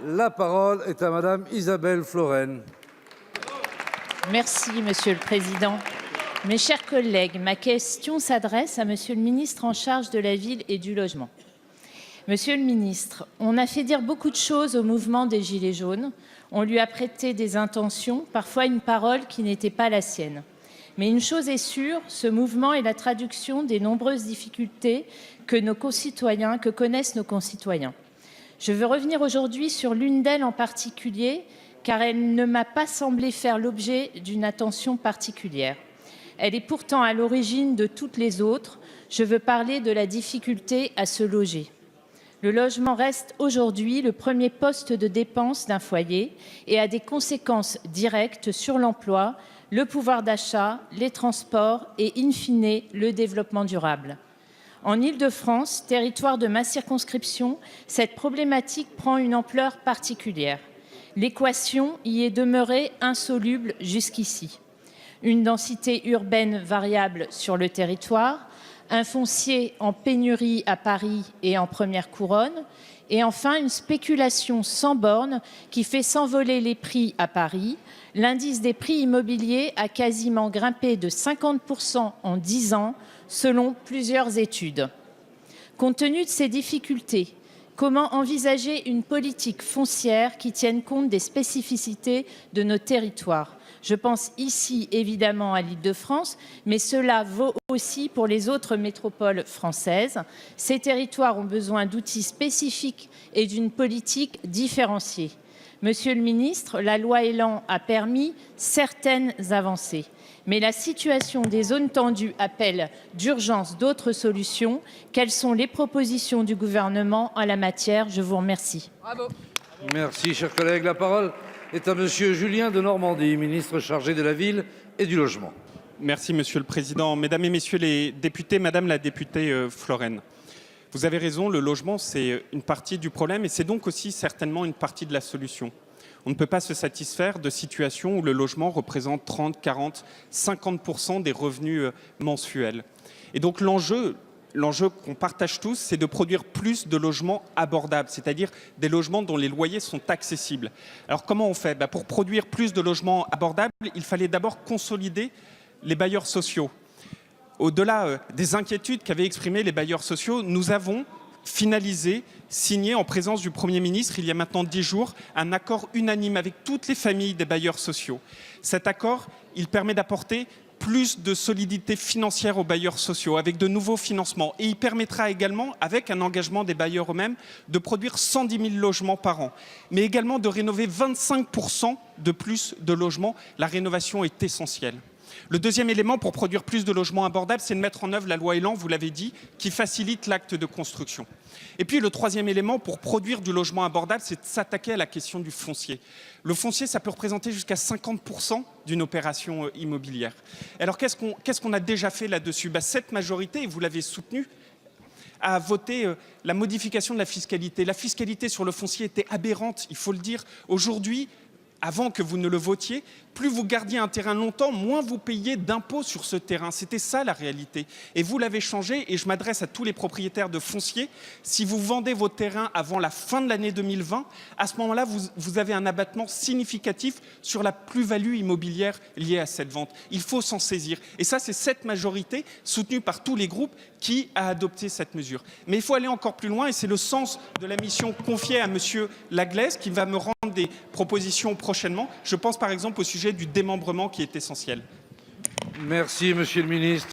La parole est à Madame Isabelle Florennes. Merci, Monsieur le Président. Mes chers collègues, ma question s'adresse à Monsieur le ministre en charge de la ville et du logement. Monsieur le ministre, on a fait dire beaucoup de choses au mouvement des Gilets jaunes. On lui a prêté des intentions, parfois une parole qui n'était pas la sienne. Mais une chose est sûre, ce mouvement est la traduction des nombreuses difficultés que connaissent nos concitoyens. Je veux revenir aujourd'hui sur l'une d'elles en particulier, car elle ne m'a pas semblé faire l'objet d'une attention particulière. Elle est pourtant à l'origine de toutes les autres. Je veux parler de la difficulté à se loger. Le logement reste aujourd'hui le premier poste de dépense d'un foyer et a des conséquences directes sur l'emploi, le pouvoir d'achat, les transports et, in fine, le développement durable. En Île-de-France, territoire de ma circonscription, cette problématique prend une ampleur particulière. L'équation y est demeurée insoluble jusqu'ici. Une densité urbaine variable sur le territoire, un foncier en pénurie à Paris et en première couronne, et enfin une spéculation sans borne qui fait s'envoler les prix à Paris. L'indice des prix immobiliers a quasiment grimpé de 50% en 10 ans, selon plusieurs études. Compte tenu de ces difficultés, comment envisager une politique foncière qui tienne compte des spécificités de nos territoires? Je pense ici évidemment à l'Île-de-France, mais cela vaut aussi pour les autres métropoles françaises. Ces territoires ont besoin d'outils spécifiques et d'une politique différenciée. Monsieur le ministre, la loi Elan a permis certaines avancées, mais la situation des zones tendues appelle d'urgence d'autres solutions. Quelles sont les propositions du gouvernement en la matière? Je vous remercie. Bravo. Merci, chers collègues. La parole est à Monsieur Julien Denormandie, ministre chargé de la Ville et du Logement. Merci, Monsieur le Président. Mesdames et Messieurs les députés, Madame la députée Florennes, vous avez raison, le logement, c'est une partie du problème et c'est donc aussi certainement une partie de la solution. On ne peut pas se satisfaire de situations où le logement représente 30, 40, 50% des revenus mensuels. Et donc l'enjeu qu'on partage tous, c'est de produire plus de logements abordables, c'est-à-dire des logements dont les loyers sont accessibles. Alors comment on fait? Pour produire plus de logements abordables, il fallait d'abord consolider les bailleurs sociaux. Au-delà des inquiétudes qu'avaient exprimées les bailleurs sociaux, nous avons finalisé, signé en présence du Premier ministre il y a maintenant 10 jours, un accord unanime avec toutes les familles des bailleurs sociaux. Cet accord, il permet d'apporter plus de solidité financière aux bailleurs sociaux, avec de nouveaux financements. Et il permettra également, avec un engagement des bailleurs eux-mêmes, de produire 110 000 logements par an, mais également de rénover 25% de plus de logements. La rénovation est essentielle. Le deuxième élément pour produire plus de logements abordables, c'est de mettre en œuvre la loi Elan, vous l'avez dit, qui facilite l'acte de construction. Et puis le troisième élément pour produire du logement abordable, c'est de s'attaquer à la question du foncier. Le foncier, ça peut représenter jusqu'à 50% d'une opération immobilière. Alors qu'est-ce qu'on a déjà fait là-dessus? Cette majorité, et vous l'avez soutenu, a voté la modification de la fiscalité. La fiscalité sur le foncier était aberrante, il faut le dire. Aujourd'hui, avant que vous ne le votiez, plus vous gardiez un terrain longtemps, moins vous payiez d'impôts sur ce terrain. C'était ça la réalité. Et vous l'avez changé, et je m'adresse à tous les propriétaires de foncier. Si vous vendez vos terrains avant la fin de l'année 2020, à ce moment-là, vous avez un abattement significatif sur la plus-value immobilière liée à cette vente. Il faut s'en saisir. Et ça, c'est cette majorité, soutenue par tous les groupes, qui a adopté cette mesure. Mais il faut aller encore plus loin, et c'est le sens de la mission confiée à Monsieur Laglaise, qui va me rendre des propositions prochainement. Je pense par exemple au sujet du démembrement qui est essentiel. Merci, Monsieur le Ministre.